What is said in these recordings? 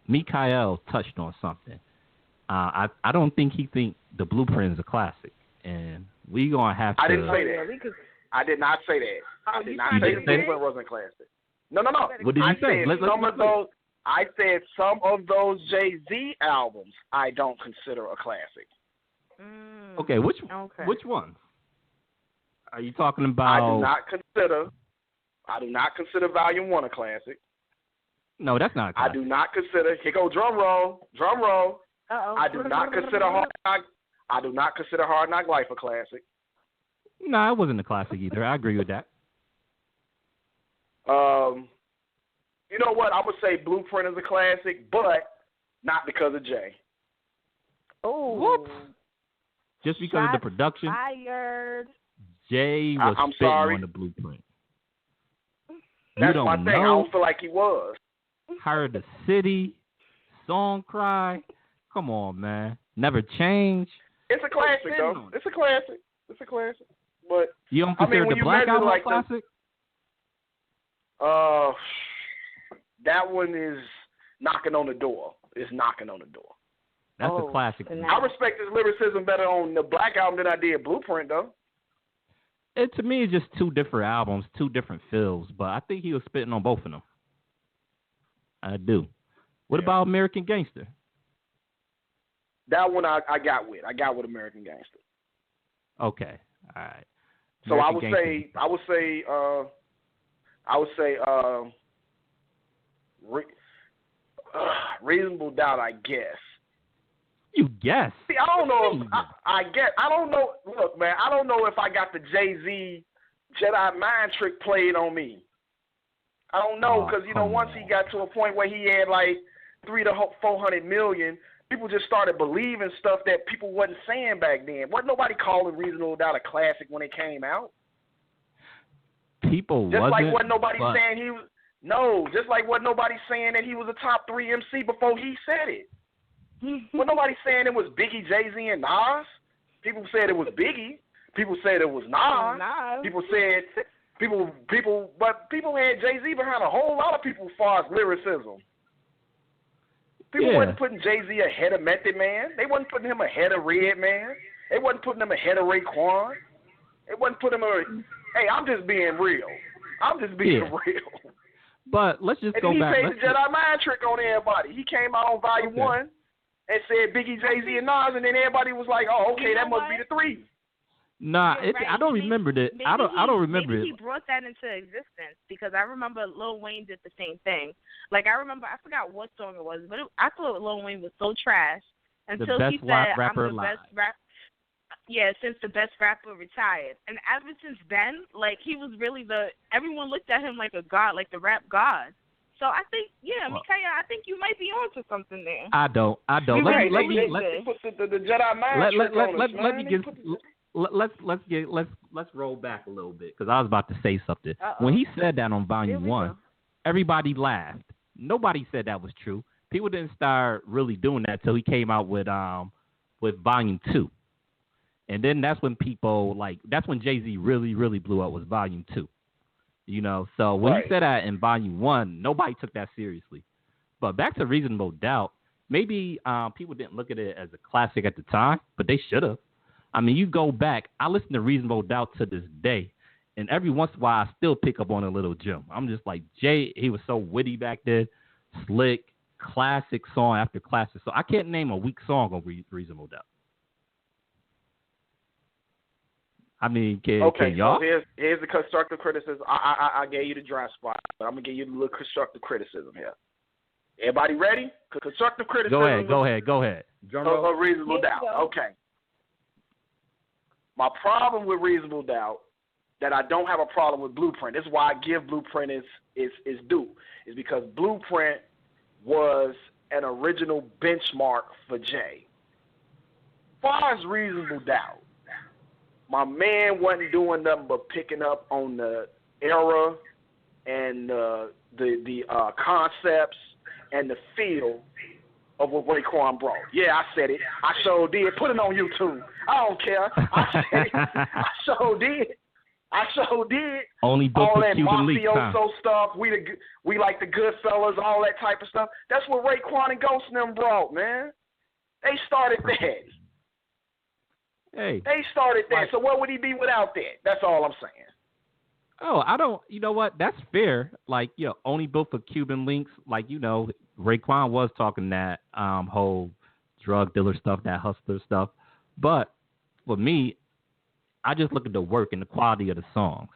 Mikael touched on something. I don't think he think the Blueprint is a classic, and we gonna have to. I didn't say that. I did not say that. I did not say the Blueprint wasn't classic. No. What did you say? I said some of those Jay-Z albums I don't consider a classic. Okay, which one? Are you talking about? I do not consider Volume 1 a classic. No, that's not a classic. I do not consider. Here go drum roll. Uh-oh. I do not consider Hard Knock Life a classic. No, it wasn't a classic either. I agree with that. You know what? I would say Blueprint is a classic, but not because of Jay. Oh. What? Just because of the production? Fired. Jay was spitting on the Blueprint. That's my thing. I don't feel like he was. Heart of the City, Song Cry. Come on, man. Never Change. It's a classic, though. It's a classic. But you don't consider the Black Album a classic? That one is knocking on the door. It's knocking on the door. That's a classic. I respect his lyricism better on the Black Album than I did Blueprint, though. To me, it's just two different albums, two different feels. But I think he was spitting on both of them. I do. What about American Gangster? That one I got with. I got with American Gangster. Okay. All right. So I would say Reasonable Doubt, I guess. You guess? See, I don't know. I guess. I don't know. Look, man, I don't know if I got the Jay-Z Jedi Mind Trick played on me. I don't know, because, once he got to a point where he had like 300 to 400 million, people just started believing stuff that people wasn't saying back then. Wasn't nobody calling Reasonable Doubt a classic when it came out. People just wasn't. Like wasn't nobody saying he was. No, just like wasn't nobody saying that he was a top 3 MC before he said it. Wasn't nobody saying it was Biggie, Jay-Z, and Nas. People said it was Biggie. People said it was Nas. People had Jay-Z behind a whole lot of people as far as lyricism. People wasn't putting Jay-Z ahead of Method Man. They wasn't putting him ahead of Redman. They wasn't putting him ahead of Raekwon. They wasn't putting him. Hey, I'm just being real. Real. But let's just go back. He played the Jedi Mind Trick on everybody. He came out on Volume 1 and said Biggie, Jay-Z, and Nas, and then everybody was like, "Oh, okay, that must be the 3." Nah, I don't remember that. I don't remember it. He brought that into existence because I remember Lil Wayne did the same thing. Like I forgot what song it was, but I thought Lil Wayne was so trash until he said, "I'm the best rapper." Yeah, since the best rapper retired, and ever since then, like he was really everyone looked at him like a god, like the rap god. So I think, Mikael, I think you might be onto something there. I don't. Let's roll back a little bit because I was about to say something. When he said that on Volume 1, everybody laughed. Nobody said that was true. People didn't start really doing that till he came out with Volume 2. And then that's when that's when Jay-Z really, really blew up, was Volume 2. So when he said that in Volume 1, nobody took that seriously. But back to Reasonable Doubt, maybe people didn't look at it as a classic at the time, but they should have. I mean, you go back, I listen to Reasonable Doubt to this day, and every once in a while I still pick up on a little gem. I'm just like, Jay, he was so witty back then, slick, classic song after classic. So I can't name a weak song on Reasonable Doubt. I mean, can y'all? So here's the constructive criticism. I gave you the dry spot, but I'm going to give you a little constructive criticism here. Everybody ready? Constructive criticism. Go ahead. Of Reasonable Doubt. Okay. My problem with Reasonable Doubt, that I don't have a problem with Blueprint, this is why I give Blueprint is due, is because Blueprint was an original benchmark for Jay. As far as Reasonable Doubt, my man wasn't doing nothing but picking up on the era and the concepts and the feel of what Raekwon brought. Yeah, I said it. I sure did. Put it on YouTube. I don't care. I said it. I sure did. I sure did. Only built all for that Cuban leaks, mafioso stuff. We like the Goodfellas, all that type of stuff. That's what Raekwon and Ghost and them brought, man. They started that. Hey. They started that. So where would he be without that? That's all I'm saying. Oh, I don't. You know what? That's fair. Like, only built for Cuban links. Like, Raekwon was talking that whole drug dealer stuff, that hustler stuff. But for me, I just look at the work and the quality of the songs.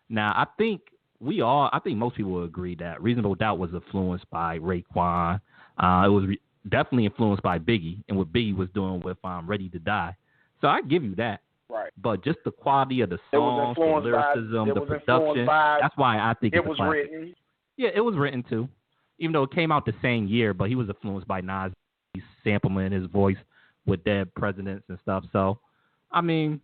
Now, I think most people will agree that Reasonable Doubt was influenced by Raekwon. It was definitely influenced by Biggie and what Biggie was doing with Ready to Die. So I give you that. Right. But just the quality of the songs, the lyricism, the production, that's why I think it was written. Yeah, it was written too. Even though it came out the same year, but he was influenced by Nas sampling his voice with dead presidents and stuff. So, I mean,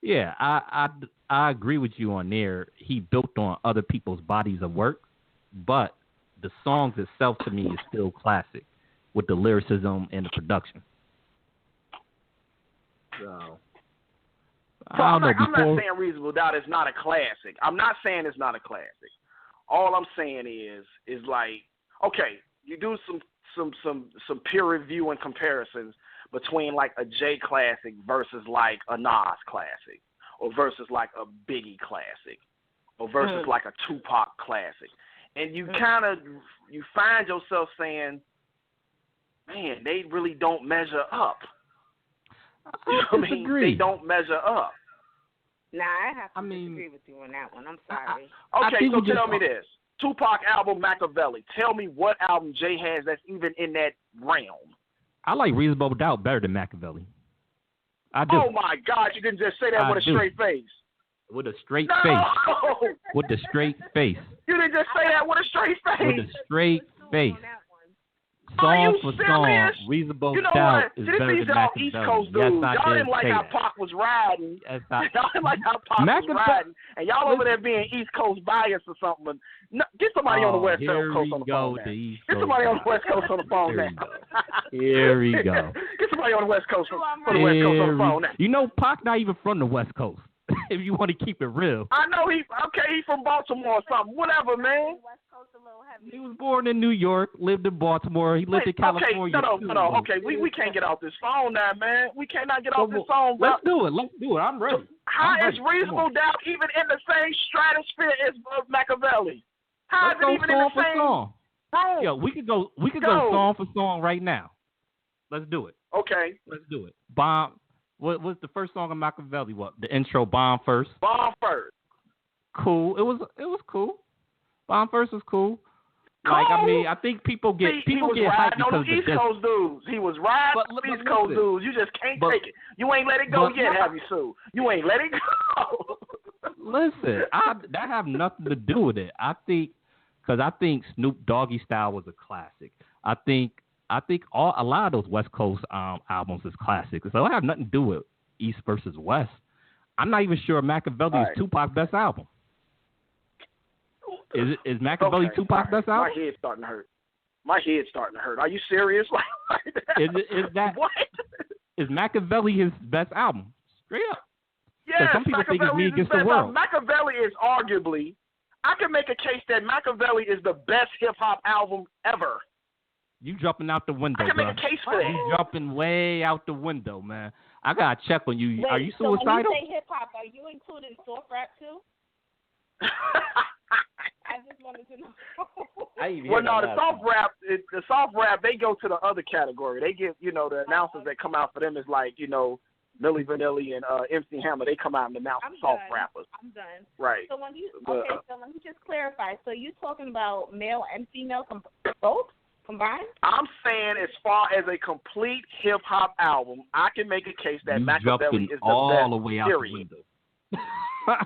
yeah, I agree with you on there. He built on other people's bodies of work, but the songs itself to me is still classic with the lyricism and the production. So I'm not saying Reasonable Doubt is not a classic. I'm not saying it's not a classic. All I'm saying is like, okay, you do some peer review and comparisons between like a J classic versus like a Nas classic, or versus like a Biggie classic, or versus like a Tupac classic, and you you find yourself saying, man, they really don't measure up. I disagree. They don't measure up. Nah, I have to disagree with you on that one. I'm sorry. Okay, so tell me this. Tupac album, Makaveli. Tell me what album Jay has that's even in that realm. I like Reasonable Doubt better than Makaveli. I do. Oh, my God. You didn't just say that with a straight face. With a straight face. With a straight face. You didn't just say that with a straight face. With a straight face. Song for song, Reasonable Doubt is better than Makaveli. East Coast dudes. Y'all didn't like how Pac was riding. Y'all didn't like how Pac was riding. And y'all over there being East Coast biased or something. No, get somebody on the West Coast on the phone now. Get somebody on the West Coast on the phone now. Here we go. Get somebody on the West Coast on the West Coast on the phone now. You know, Pac not even from the West Coast. If you want to keep it real. I know he's from Baltimore or something. Whatever, man. He was born in New York, lived in Baltimore. He lived in California. No. Okay, we can't get off this phone now, man. We cannot get off this phone. Let's do it. I'm ready. How is Reasonable Doubt even in the same stratosphere as Makaveli? How is it even in the same room? Yeah, we could go song for song right now. Let's do it. Okay. Let's do it. Bomb. What was the first song of Makaveli? What, the intro? Bomb First. Bomb First. Cool. It was cool. Bomb First was cool. Like, I mean, I think people get hyped because of the East Coast dudes. He was riding East Coast dudes. You just can't take it. You ain't let it go yet, have you, Sue? You ain't let it go. Listen, that have nothing to do with it. I think Snoop Doggy Style was a classic. I think a lot of those West Coast albums is classics. So it have nothing to do with East versus West. I'm not even sure Makaveli is Tupac's best album. Is Makaveli Tupac's best album? My head's starting to hurt. Are you serious? Is that what? Is Makaveli his best album? Straight up. Yes, some people think it's Me Against the World. Makaveli is arguably, I can make a case that Makaveli is the best hip hop album ever. You jumping out the window, I can make a case for that. You jumping way out the window, man. I gotta check on you. Wait, are you suicidal? So when you say hip hop, are you including soft rap too? I just wanted to know. Well, no, the soft rap, they go to the other category. They get, the announcers that come out for them is like, Milli Vanilli and MC Hammer. They come out and announce soft rappers. I'm done. Right. So let me just clarify. So you're talking about male and female both combined? I'm saying as far as a complete hip hop album, I can make a case that Makaveli is the all best. The way out period. The window.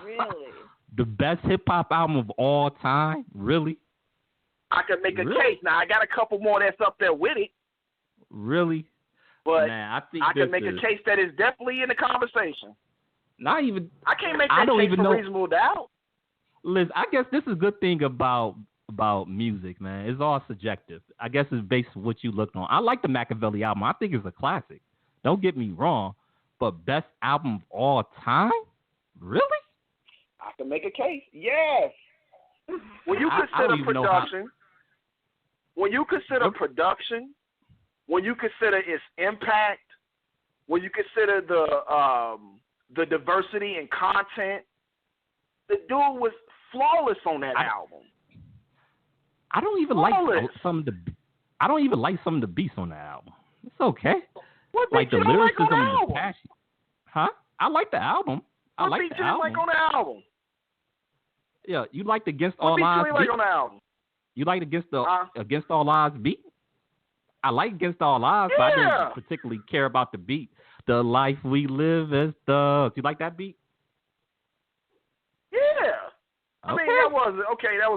Really? The best hip hop album of all time? Really? I can make a case. Now I got a couple more that's up there with it. Really? But man, I can make a case that is definitely in the conversation. Not even. I can't make that case for Reasonable Doubt. Liz, I guess this is a good thing about music, man. It's all subjective. I guess it's based on what you looked on. I like the Makaveli album. I think it's a classic. Don't get me wrong. But best album of all time? Really? I can make a case. Yes. When you consider production, when you consider production, when you consider its impact, when you consider the diversity and content, the dude was flawless on that album. I don't even like some of the. I don't even like some of the beats on the album. It's okay. What like the lyricism like on the and the passion. Huh? I like the album. I like the album. What beat you like on the album? Yeah, you liked Against All Odds beat? Like on the album? You liked Against All Odds beat? I like Against All Odds, but I didn't particularly care about the beat. The life we live as thugs. You like that beat? Yeah. I mean, that was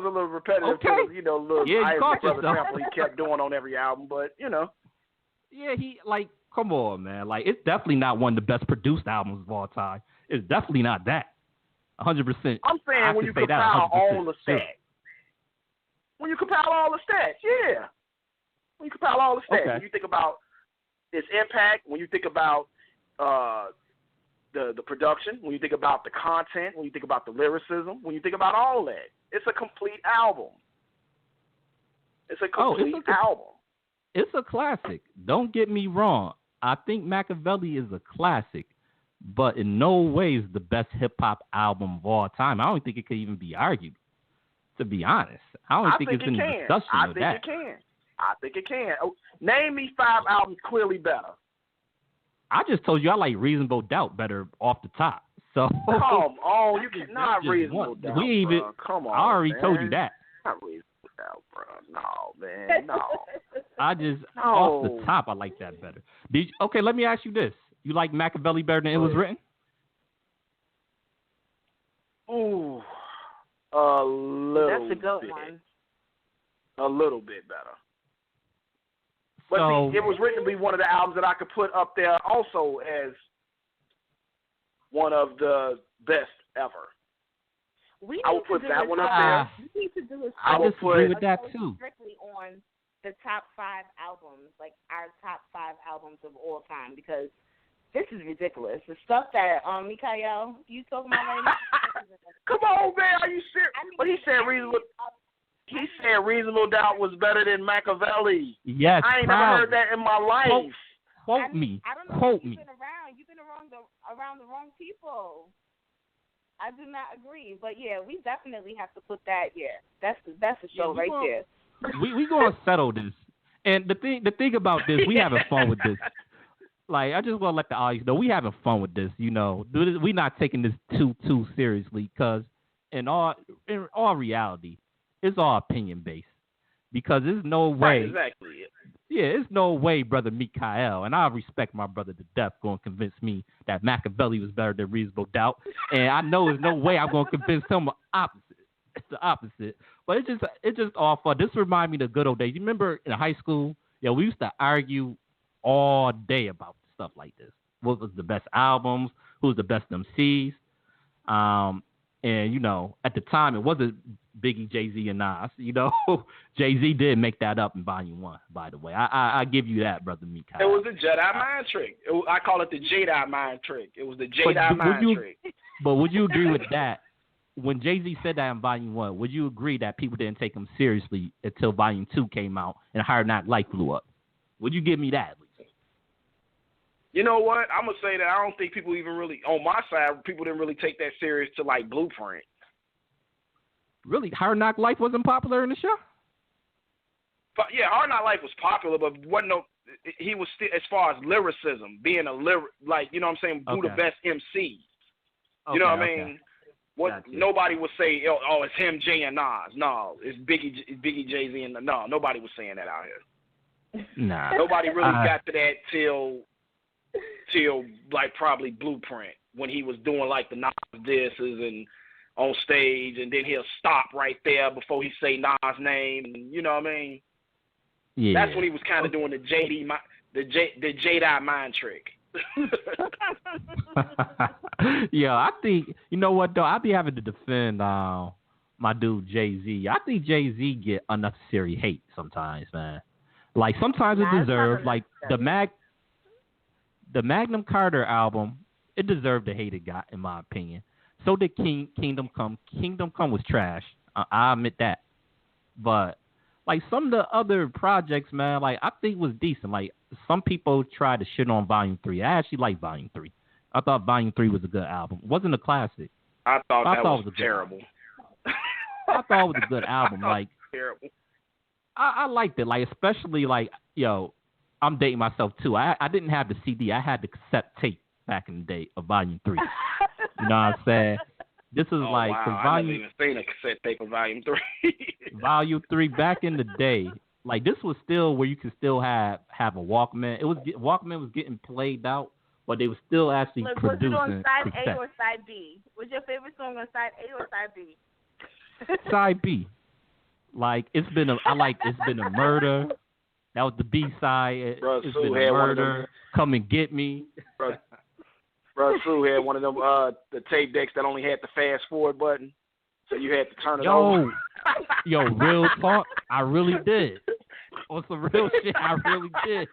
a little repetitive to the, little Isaac Brother sample he kept doing on every album, but, Yeah, come on, man. Like, it's definitely not one of the best produced albums of all time. It's definitely not that. 100%. I'm saying when you compile all the stats. When you compile all the stats, yeah. When you compile all the stats, when you think about its impact, when you think about the production, when you think about the content, when you think about the lyricism, when you think about all that, it's a complete album. It's a complete album. It's a classic. Don't get me wrong. I think Makaveli is a classic, but in no way is the best hip-hop album of all time. I don't think it could even be argued, to be honest. I don't think it's in the discussion of that. I think it can. Name me 5 albums clearly better. I just told you I like Reasonable Doubt better off the top. So come on, you cannot Reasonable Doubt. Come on, I already told you that. Not Reasonable Doubt, bro. No, man, no. I just off the top, I like that better. Let me ask you this: you like Makaveli better than It Was Written? Ooh, a little. That's a good bit. one. A little bit better. But see, It Was Written to be one of the albums that I could put up there also as one of the best ever. I would put that one up there. We need to do a I disagree with that too. Strictly on the top 5 albums, like our top 5 albums of all time, because this is ridiculous. The stuff that Mikael, you talking about right now? Come on, man, are you serious? But he said Reasonable Doubt was better than Makaveli. Yes, I ain't never heard that in my life. Quote me. I don't know. Quote me. You've been around the wrong people. I do not agree, but yeah, we definitely have to put that. Yeah, that's a show right there. We gonna settle this. And the thing about this, we having fun with this. Like, I just want to let the audience know we having fun with this. We're not taking this too seriously, because in all reality, it's all opinion based. Because there's no way. Right, exactly. Yeah, there's no way, brother Mikael, and I respect my brother to death, going to convince me that Makaveli was better than Reasonable Doubt. And I know there's no way I'm going to convince him the opposite. It's the opposite. But it's just all fun. This reminds me of the good old days. You remember in high school, we used to argue all day about stuff like this. What was the best albums? Who was the best MCs? And, at the time, it wasn't Biggie, Jay-Z, and Nas. Jay-Z did make that up in Volume 1, by the way. I give you that, brother Mikael. It was a Jedi mind trick. I call it the Jedi mind trick. It was the Jedi mind trick. But would you agree with that? When Jay-Z said that in Volume 1, would you agree that people didn't take him seriously until Volume 2 came out and Hard Knock Life blew up? Would you give me that, at least? You know what? I'm going to say that I don't think people even really, on my side, people didn't really take that serious to, like, Blueprint. Really? Hard Knock Life wasn't popular in the show? But, yeah, Hard Knock Life was popular, but he was still, as far as lyricism, being a who the best MC. You know what I mean? Nobody would say, it's him, Jay, and Nas. No, it's Biggie, Jay-Z, and no, nobody was saying that out here. Nah. Nobody really got to that till like probably Blueprint, when he was doing like the Nas disses and on stage, and then he'll stop right there before he say Nas' name, and you know what I mean? Yeah. That's when he was kind of doing the Jedi mind trick. Yeah, I think, you know what though, I be having to defend my dude Jay-Z. I think Jay-Z get unnecessary hate sometimes, man. Like, sometimes it deserves, like the Magnum Carter album, it deserved the hate it got, in my opinion. So did Kingdom Come. Kingdom Come was trash. I admit that. But like some of the other projects, man, like I think was decent. Like some people tried to shit on Volume 3. I actually like Volume 3. I thought Volume 3 was a good album. It wasn't a classic. I thought that was terrible. I thought it was a good album. Like terrible. I liked it. Like especially like I'm dating myself too. I didn't have the CD. I had the cassette tape back in the day of Volume 3. You know what I'm saying? This is wow. I never even seen a cassette tape of Volume 3. Volume 3 back in the day. Like this was still where you could still have a Walkman. Walkman was getting played out, but they were still actually producing. Was it on side cassette. A or side B? Was your favorite song on side A or side B? Side B. Like it's been a murder. That was the B side. It's been a murder. Come and get me. Bro, Sue had one of them the tape decks that only had the fast forward button, so you had to turn it over. Yo, real talk, I really did. On some real shit, I really did.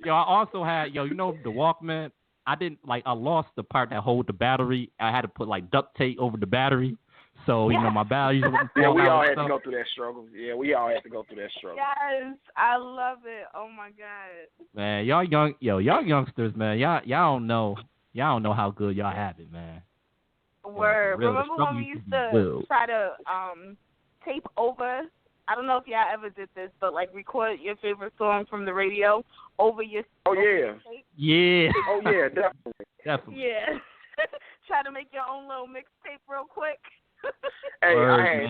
Yo, I also had the Walkman. I lost the part that hold the battery. I had to put like duct tape over the battery. So, my batteries wouldn't fall out. We all had to go through that struggle. Yeah, we all had to go through that struggle. Yes, I love it. Oh my God. Man, y'all youngsters, man, y'all don't know how good y'all have it, man. Word. Remember when we used to try to tape over? I don't know if y'all ever did this, but like record your favorite song from the radio over your. Oh yeah. Tape. Yeah. Oh yeah, definitely. Definitely. Yeah. Try to make your own little mixtape real quick. Hey,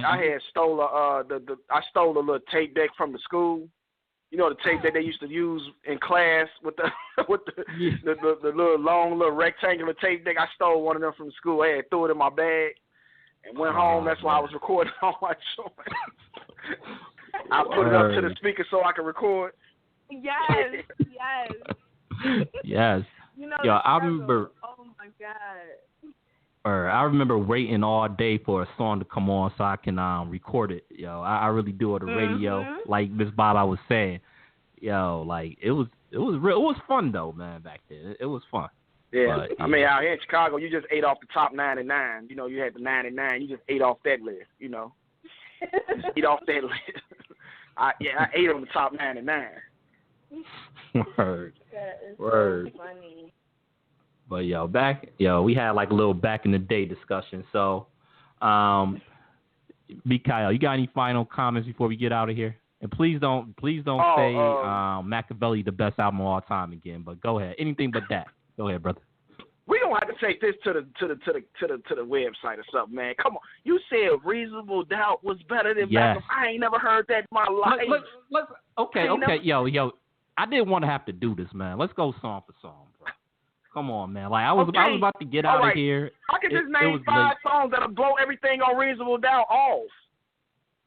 I stole a little tape deck from the school. You know the tape that they used to use in class with the the little long little rectangular tape deck. I stole one of them from the school. I had threw it in my bag and went home. That's why I was recording all my joints. I put it up to the speaker so I could record. Yes. Yes. I remember. Oh my God. I remember waiting all day for a song to come on so I can record it. I really do on the radio, like Miss Baba was saying. Like it was real. It was fun though, man. Back then, it was fun. Yeah, but, I mean, out here in Chicago, you just ate off the top 99. You had the 99. You just ate off that list. Eat off that list. I ate on the top 99. Word. That is Word. So funny. But we had like a little back in the day discussion. So, Mikael, you got any final comments before we get out of here? And please don't say Makaveli the best album of all time again. But go ahead, anything but that. Go ahead, brother. We don't have to take this to the website or something, man. Come on, you said Reasonable Doubt was better than Makaveli. I ain't never heard that in my life. Okay, yo, I didn't want to have to do this, man. Let's go song for song, bro. Come on, man. Like I was about to get out of here. I can just name 5 songs that'll blow everything on Reasonable Doubt off.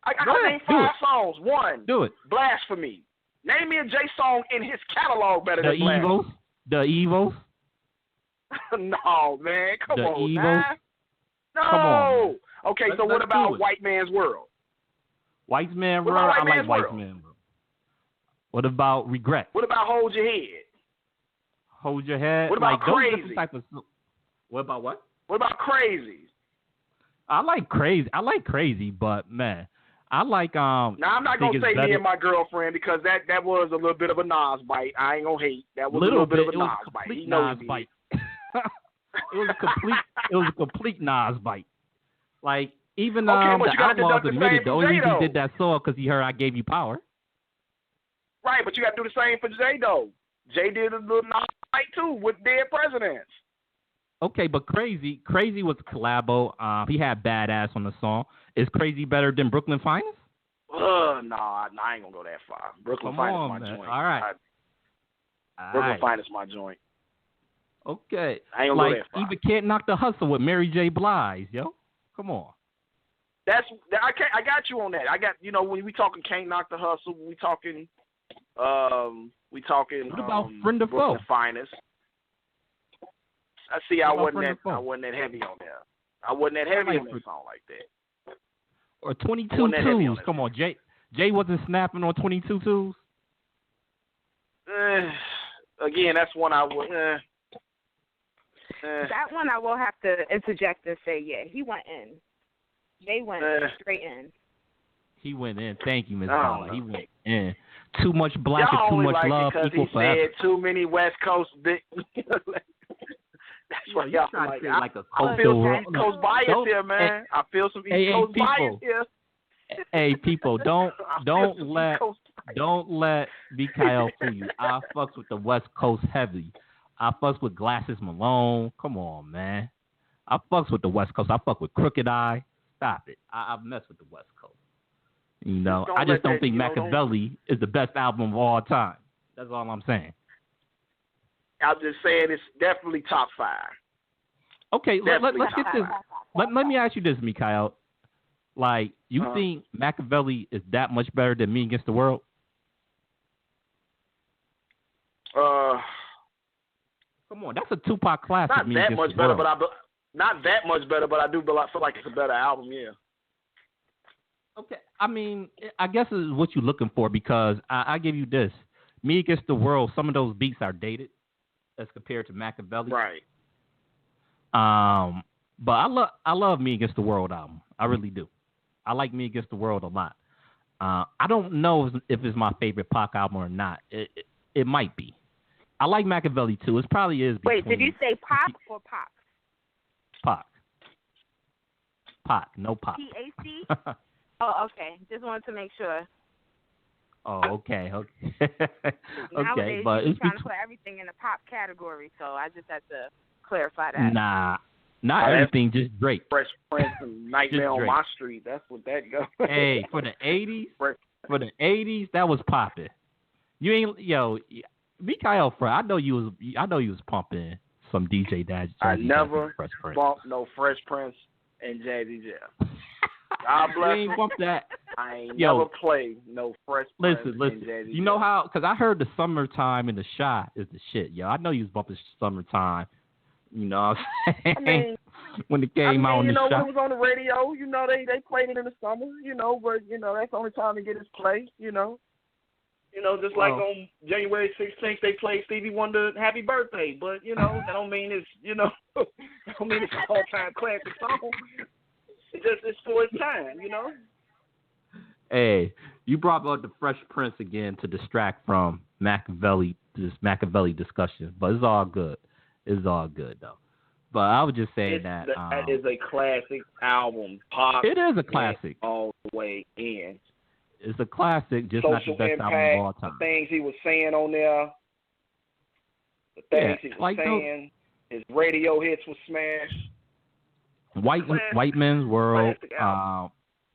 I can name 5 songs. 1. Do it. Blasphemy. Name me a J song in his catalog better than Blasphemy. The Evils. No, man. Come on, man. No. Come on. Okay, so what about White Man's World? White Man's World? I like White Man's World. What about Regret? What about Hold Your Head? Hold Your Head. What about Crazy? What about what? What about Crazy? I like Crazy, but man, I like Now I'm not gonna say Me and My Girlfriend because that was a little bit of a Nas bite. I ain't gonna hate. That was a little bit of a Nas bite. He knows Nas bite. It was a complete Nas bite. Like even the Outlaws admitted the only reason he did that song because he heard I Gave You Power. Right, but you got to do the same for Jay though. Jay did a little Nas bite too with Dead Presidents. Okay, but Crazy was a collabo. He had Badass on the song. Is Crazy better than Brooklyn Finest? I ain't gonna go that far. Brooklyn Finest my joint. All right. Brooklyn Finest my joint. Okay. I ain't gonna go that far. Even Can't Knock the Hustle with Mary J. Blige, yo. Come on. I got you on that. I got when we talking Can't Knock the Hustle, we talking. What about Friend or Foe? Brooklyn Finest. I see. I wasn't that heavy on there. I wasn't that heavy on that song like that. Or 22 Twos. Come on, Jay wasn't snapping on 22 Twos. Again, that's one I would. That one I will have to interject and say, yeah, he went in. They went straight in. He went in. Thank you, Ms. Paula. He went in. Too much black and too much like love equal forever. He said too many West Coast big. That's what y'all like. I feel some East Coast bias here, man. I feel some East Coast bias here. Hey, people, don't let Mikael fool you. I fucks with the West Coast heavy. I fucks with Glasses Malone. Come on, man. I fucks with the West Coast. I fuck with Crooked Eye. Stop it. I mess with the West Coast. You know, I just don't think Makaveli is the best album of all time. That's all I'm saying. I'm just saying it's definitely top 5. Okay, let's get this. Let me ask you this, Mikael. Like, you think Makaveli is that much better than Me Against the World? Come on, that's a Tupac classic. Not that much better, not that much better, but I do feel like it's a better album. Yeah. Okay, I mean, I guess it's what you're looking for because I give you this. Me Against the World, some of those beats are dated as compared to Makaveli. Right. But I love Me Against the World album. I really do. I like Me Against the World a lot. I don't know if it's my favorite Pac album or not. It might be. I like Makaveli too. It probably is. Wait, did you say Pac or Pac? Pac, no Pac. P-A-C? Oh, okay. Just wanted to make sure. Oh, okay. Nowadays, but you're trying to put everything in the pop category, so I just had to clarify that. Nah, not everything, just Drake. Fresh Prince and Nightmare on My Street. That's what that goes. Hey, for the 80s, that was popping. You ain't Mikael, I know you was pumping some DJ Jazzy. I never bumped no Fresh Prince and Jazzy Jeff. God bless you. Bump that. I ain't never played no Fresh Prince and Jazzy You know how? Because I heard the Summertime and the Shot is the shit. Yo, I know you was bumping Summertime. You know what I'm saying? When it came out on the Shot. When it was on the radio, they played it in the summer, but, that's the only time to get his play, just like on January 16th, they played Stevie Wonder Happy Birthday. But, that don't mean it's, that don't mean it's an all-time classic song. It's for its time, Hey, you brought up the Fresh Prince again to distract from Makaveli discussion, but it's all good. It's all good, though. But I was just saying that is a classic album. Pop. It is a classic. All the way in. It's a classic, just Social not the best impact, album of all time. The things he was saying on there, the things he was saying, his radio hits were smashed. White Man's World,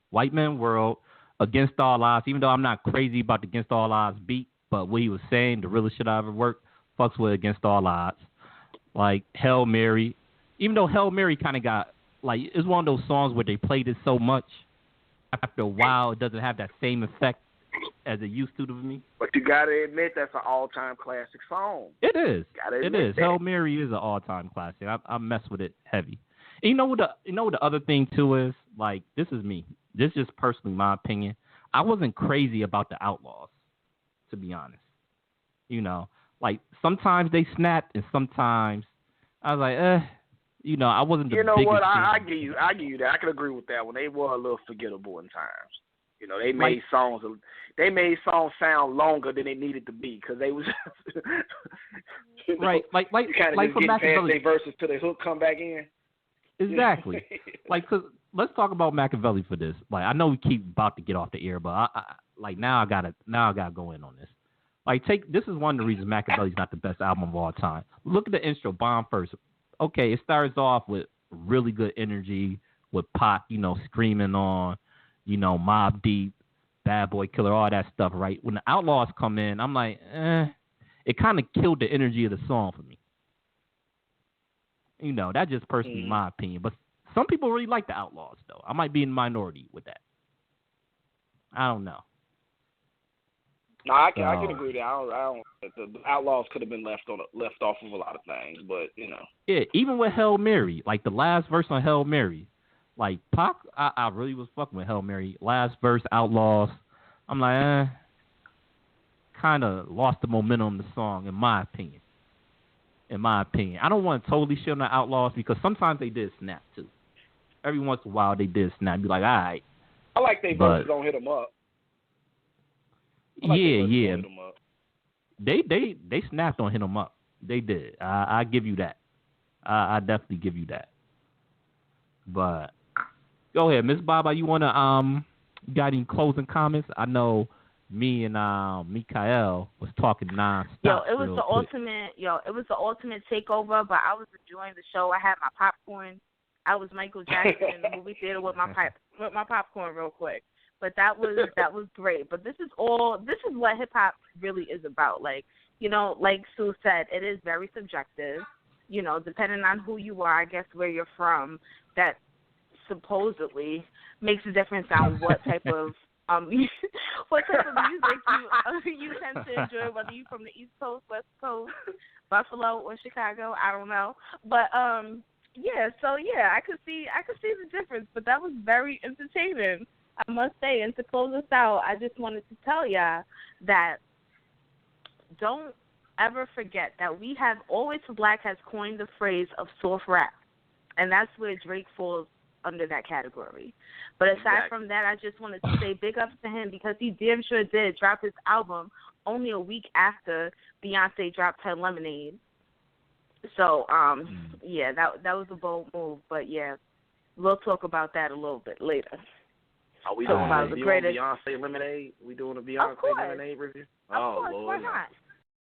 White Man's World, Against All Odds. Even though I'm not crazy about the Against All Odds beat, but what he was saying, the realest shit I ever worked, fucks with Against All Odds. Like Hail Mary, even though Hail Mary kind of got it's one of those songs where they played it so much. After a while, it doesn't have that same effect as it used to me. But you gotta admit that's an all-time classic song. It is. It is. That. Hail Mary is an all-time classic. I mess with it heavy. And you know what the other thing too is? This is me. This is just personally my opinion. I wasn't crazy about the Outlaws, to be honest. Sometimes they snapped and sometimes I was like, I wasn't the biggest. You know what? I give you that. I can agree with that one. They were a little forgettable in times. They made songs. They made songs sound longer than they needed to be because they was right. You kind of just get past their verses till the hook come back in. Exactly. Cause let's talk about Makaveli for this. I know we keep about to get off the air, but now I gotta go in on this. This is one of the reasons Makaveli's not the best album of all time. Look at the intro, Bomb First. Okay, it starts off with really good energy with Pac, screaming on, Mobb Deep, Bad Boy Killer, all that stuff, right? When the Outlaws come in, I'm like, it kind of killed the energy of the song for me. That's just personally my opinion. But some people really like the Outlaws, though. I might be in the minority with that. I don't know. No, I can agree that. The Outlaws could have been left off of a lot of things, but Yeah, even with Hail Mary, the last verse on Hail Mary, Pac, I really was fucking with Hail Mary. Last verse, Outlaws, I'm like, kind of lost the momentum of the song, in my opinion. in my opinion. I don't want to totally shit on the Outlaws because sometimes they did snap too. Every once in a while they did snap. Be like, all right. I like they verses on Hit 'Em Up. Yeah. They snapped on Hit 'Em Up. They did. I give you that. I definitely give you that. But go ahead, Miss Baba. You wanna got any closing comments? I know me and Mikael was talking nonstop. It was the ultimate takeover. But I was enjoying the show. I had my popcorn. I was Michael Jackson in the movie theater with my popcorn real quick. But that was great. But this is what hip hop really is about. Like, like Sue said, it is very subjective. Depending on who you are, I guess where you're from, that supposedly makes a difference on what type of music you tend to enjoy, whether you're from the East Coast, West Coast, Buffalo, or Chicago. I don't know, but I could see the difference. But that was very entertaining, I must say. And to close us out, I just wanted to tell y'all that don't ever forget that we have Always for Black has coined the phrase of soft rap, and that's where Drake falls under that category. But aside from that, I just wanted to say big ups to him because he damn sure did drop his album only a week after Beyonce dropped her Lemonade. So, that was a bold move. But yeah, we'll talk about that a little bit later. Are we doing Beyonce Lemonade? We doing a Beyonce Lemonade review? Of course, Lord. Why not?